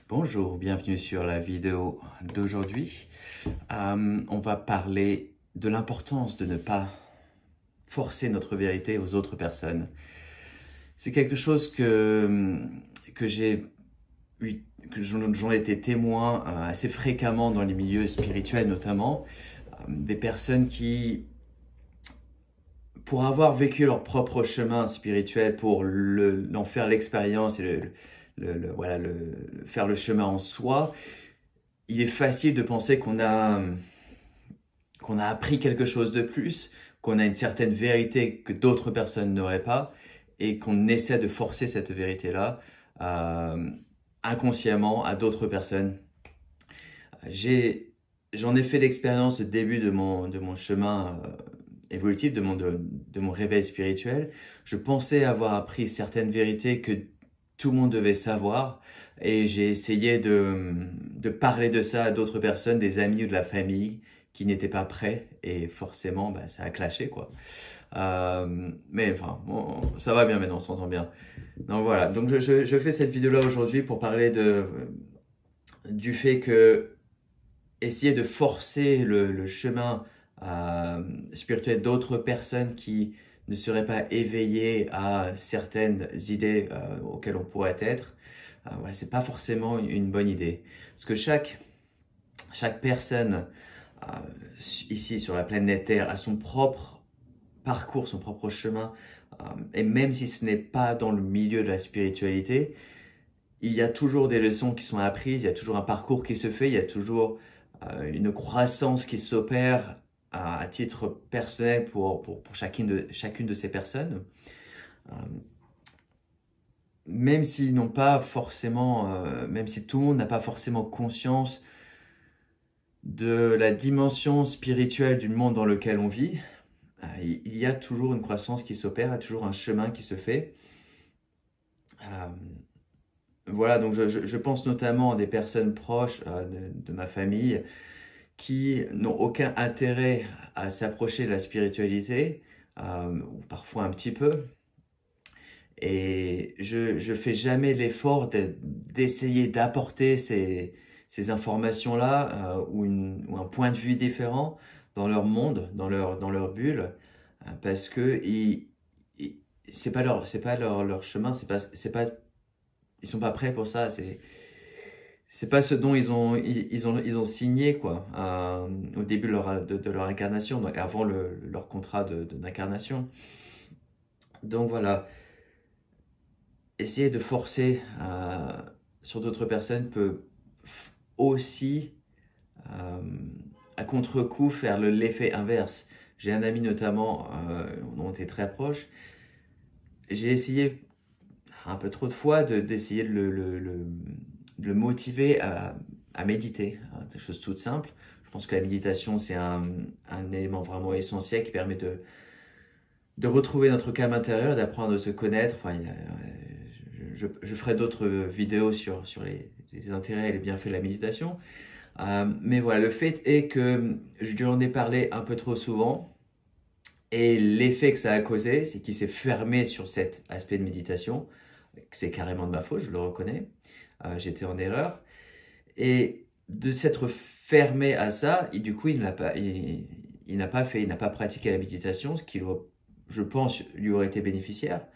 Bonjour, bienvenue sur la vidéo d'aujourd'hui. On va parler de l'importance de ne pas forcer notre vérité aux autres personnes. C'est quelque chose que j'en ai été témoin assez fréquemment dans les milieux spirituels notamment. Des personnes qui, pour avoir vécu leur propre chemin spirituel, pour en faire l'expérience et faire le chemin en soi, il est facile de penser qu'on a appris quelque chose de plus, qu'on a une certaine vérité que d'autres personnes n'auraient pas, et qu'on essaie de forcer cette vérité-là inconsciemment à d'autres personnes. J'en ai fait l'expérience au début de mon chemin évolutif, de mon réveil spirituel. Je pensais avoir appris certaines vérités que tout le monde devait savoir, et j'ai essayé de parler de ça à d'autres personnes, des amis ou de la famille qui n'étaient pas prêts, et forcément ça a clashé quoi. Mais enfin bon, ça va bien maintenant, on s'entend bien. Donc voilà, donc je fais cette vidéo là aujourd'hui pour parler du fait que essayer de forcer le chemin spirituel d'autres personnes qui ne seraient pas éveillées à certaines idées auxquelles on pourrait être, voilà, c'est pas forcément une bonne idée. Parce que chaque personne ici sur la planète Terre a son propre parcours, son propre chemin, et même si ce n'est pas dans le milieu de la spiritualité, il y a toujours des leçons qui sont apprises, il y a toujours un parcours qui se fait, il y a toujours une croissance qui s'opère à titre personnel pour chacune de ces personnes. Même s'ils n'ont pas forcément, même si tout le monde n'a pas forcément conscience de la dimension spirituelle du monde dans lequel on vit, il y a toujours une croissance qui s'opère, il y a toujours un chemin qui se fait. Voilà, donc je pense notamment à des personnes proches de ma famille qui n'ont aucun intérêt à s'approcher de la spiritualité, ou parfois un petit peu. Et je fais jamais l'effort d'essayer d'apporter ces informations-là ou un point de vue différent dans leur monde, dans leur bulle, parce que c'est pas leur chemin, ils sont pas prêts pour ça. C'est pas ce dont ils ont signé quoi au début de leur incarnation, donc avant leur contrat d'incarnation. Donc voilà, essayer de forcer sur d'autres personnes peut aussi à contre-coup faire l'effet inverse. J'ai un ami notamment, on était très proches. J'ai essayé un peu trop de fois d'essayer de le motiver à méditer, des choses toutes simples. Je pense que la méditation, c'est un élément vraiment essentiel qui permet de retrouver notre calme intérieur, d'apprendre à se connaître. Enfin, je ferai d'autres vidéos sur les intérêts et les bienfaits de la méditation. Mais voilà, le fait est que je lui en ai parlé un peu trop souvent. Et l'effet que ça a causé, c'est qu'il s'est fermé sur cet aspect de méditation. C'est carrément de ma faute, je le reconnais. J'étais en erreur. Et de s'être fermé à ça, et du coup, il n'a pas pratiqué la méditation, ce qui, je pense, lui aurait été bénéficiaire.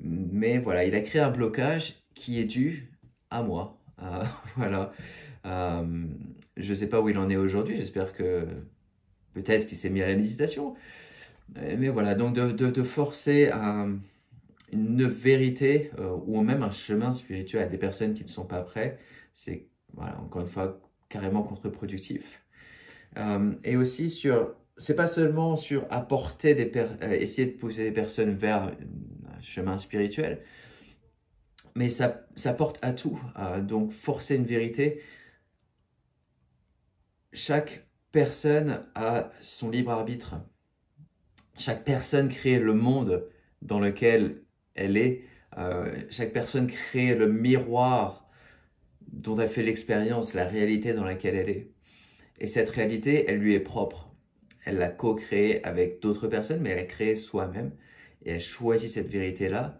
Mais voilà, il a créé un blocage qui est dû à moi. Voilà. Je ne sais pas où il en est aujourd'hui. J'espère que peut-être qu'il s'est mis à la méditation. Mais voilà, donc de forcer une vérité ou même un chemin spirituel à des personnes qui ne sont pas prêtes, c'est, voilà, encore une fois, carrément contre-productif. Et aussi c'est pas seulement sur apporter essayer de pousser des personnes vers un chemin spirituel, mais ça porte à tout. Donc forcer une vérité, chaque personne a son libre arbitre. Chaque personne crée le monde dans lequel elle est. Chaque personne crée le miroir dont elle fait l'expérience, la réalité dans laquelle elle est. Et cette réalité, elle lui est propre. Elle l'a co-créée avec d'autres personnes, mais elle a créé soi-même. Et elle choisit cette vérité-là.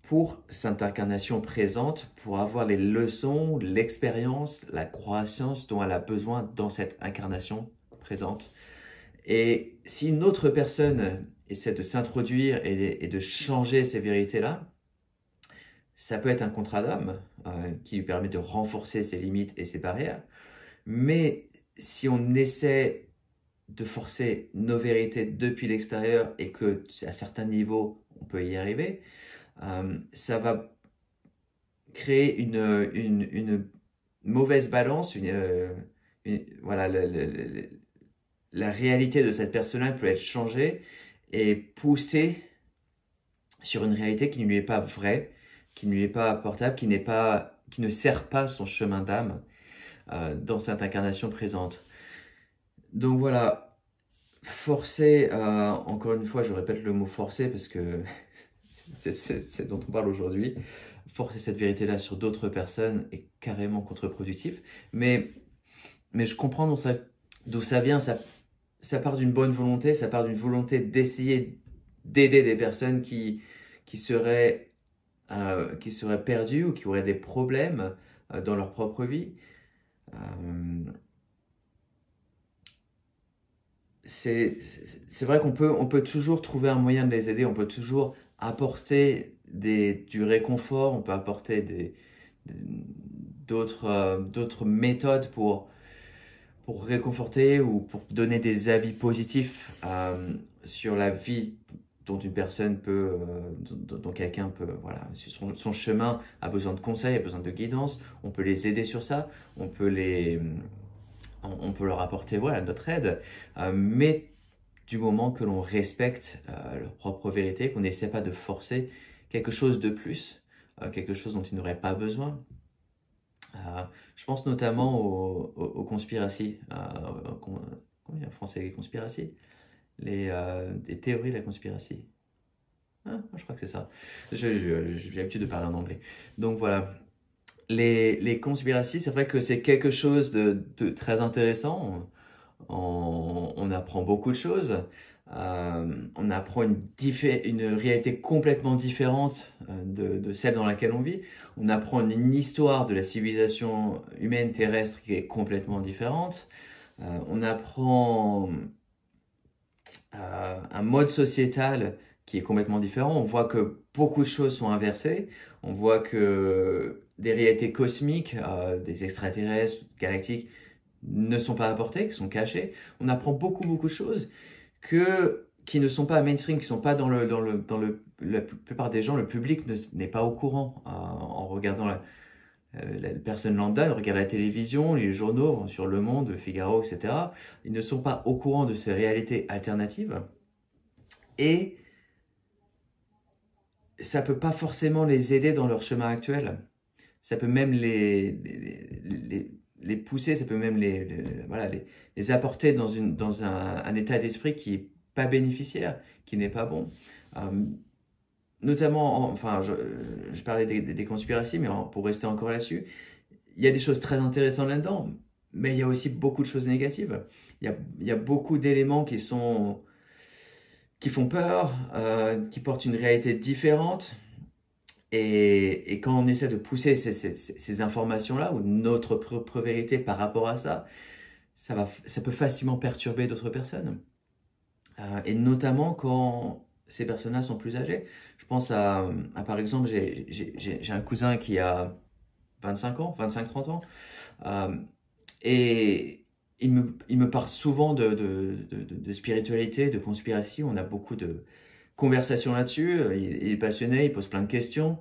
pour cette incarnation présente, pour avoir les leçons, l'expérience, la croissance dont elle a besoin dans cette incarnation présente. Et si une autre personne essaie de s'introduire et de changer ces vérités-là, ça peut être un contrat d'âme qui lui permet de renforcer ses limites et ses barrières. Mais si on essaie de forcer nos vérités depuis l'extérieur et que à certains niveaux, on peut y arriver, ça va créer une mauvaise balance. Voilà, la réalité de cette personne-là peut être changée et poussée sur une réalité qui ne lui est pas vraie, qui ne lui est pas apportable, qui ne sert pas son chemin d'âme dans cette incarnation présente. Donc voilà, forcer, encore une fois, je répète le mot forcer parce que c'est dont on parle aujourd'hui. Forcer cette vérité-là sur d'autres personnes est carrément contre-productif. Mais je comprends d'où ça vient. Ça part d'une bonne volonté, ça part d'une volonté d'essayer d'aider des personnes qui seraient perdues ou qui auraient des problèmes dans leur propre vie. C'est vrai qu'on peut toujours trouver un moyen de les aider, on peut toujours apporter du réconfort, on peut apporter d'autres méthodes pour réconforter ou pour donner des avis positifs sur la vie dont une personne peut, dont quelqu'un peut, voilà, son chemin a besoin de conseils, a besoin de guidance, on peut les aider sur ça, on peut leur apporter voilà, notre aide, mais du moment que l'on respecte leur propre vérité, qu'on n'essaie pas de forcer quelque chose de plus, quelque chose dont ils n'auraient pas besoin. Je pense notamment aux conspiracies. Comment dire en français, les conspiracies? Des théories de la conspiratie. Je crois que c'est ça. J'ai l'habitude de parler en anglais. Donc voilà. Les conspiracies, c'est vrai que c'est quelque chose de très intéressant. On apprend beaucoup de choses. On apprend une réalité complètement différente de celle dans laquelle on vit. On apprend une histoire de la civilisation humaine terrestre qui est complètement différente. On apprend un mode sociétal qui est complètement différent. On voit que beaucoup de choses sont inversées. On voit que des réalités cosmiques, des extraterrestres, galactiques, ne sont pas apportées, qui sont cachées. On apprend beaucoup de choses qui ne sont pas mainstream, qui ne sont pas dans la plupart des gens, le public n'est pas au courant. En regardant la personne lambda, elle regarde la télévision, les journaux sur Le Monde, Le Figaro, etc. Ils ne sont pas au courant de ces réalités alternatives. Et ça ne peut pas forcément les aider dans leur chemin actuel. Ça peut même les pousser, ça peut même les apporter dans un état d'esprit qui n'est pas bénéficiaire, qui n'est pas bon. Notamment, je parlais des conspiracies, mais pour rester encore là-dessus, il y a des choses très intéressantes là-dedans, mais il y a aussi beaucoup de choses négatives. Il y a beaucoup d'éléments qui font peur, qui portent une réalité différente. Et quand on essaie de pousser ces informations-là, ou notre propre vérité par rapport à ça, ça peut facilement perturber d'autres personnes. Et notamment quand ces personnes-là sont plus âgées. Je pense par exemple, j'ai un cousin qui a 25-30 ans, et il me parle souvent de spiritualité, de conspiration. On a beaucoup de conversations là-dessus. Il est passionné, il pose plein de questions.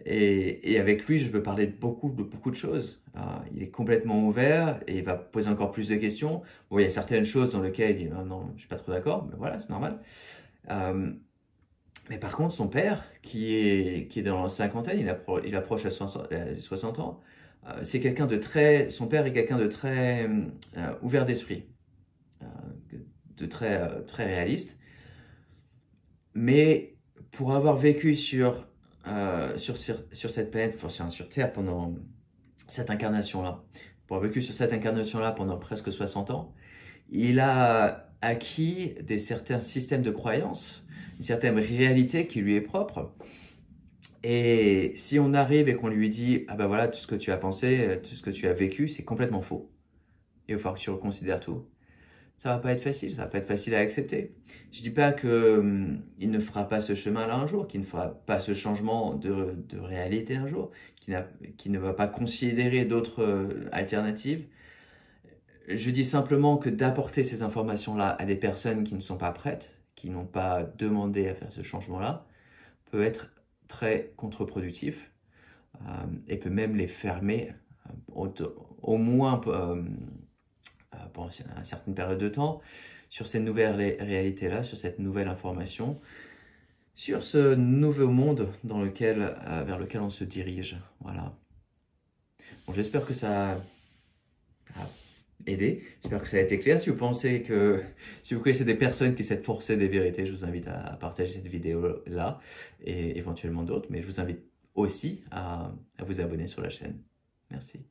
Et avec lui, je veux parler de beaucoup de choses. Il est complètement ouvert et il va poser encore plus de questions. Bon, il y a certaines choses dans lesquelles il dit non, je suis pas trop d'accord, mais voilà, c'est normal. Mais par contre, son père, qui est dans la cinquantaine, il approche à 60 ans, c'est quelqu'un son père est quelqu'un de très ouvert d'esprit, de très réaliste. Mais pour avoir vécu sur cette planète, sur Terre pendant cette incarnation-là, pour avoir vécu sur cette incarnation-là pendant presque 60 ans, il a acquis certains systèmes de croyances, une certaine réalité qui lui est propre, Et si on arrive et qu'on lui dit, ah ben voilà, tout ce que tu as pensé, tout ce que tu as vécu, c'est complètement faux. Il va falloir que tu reconsidères tout. Ça va pas être facile, ça va pas être facile à accepter. Je dis pas que il ne fera pas ce chemin-là un jour, qu'il ne fera pas ce changement de réalité un jour, qu'il ne va pas considérer d'autres alternatives. Je dis simplement que d'apporter ces informations-là à des personnes qui ne sont pas prêtes, qui n'ont pas demandé à faire ce changement-là, peut être très contre-productif et peut même les fermer au moins pendant une certaine période de temps sur cette nouvelle réalité-là, sur cette nouvelle information, sur ce nouveau monde vers lequel on se dirige. Voilà. Bon, j'espère que ça a aidé, j'espère que ça a été clair. Si vous connaissez des personnes qui essaient de forcer des vérités, je vous invite à partager cette vidéo-là et éventuellement d'autres, mais je vous invite aussi à vous abonner sur la chaîne. Merci.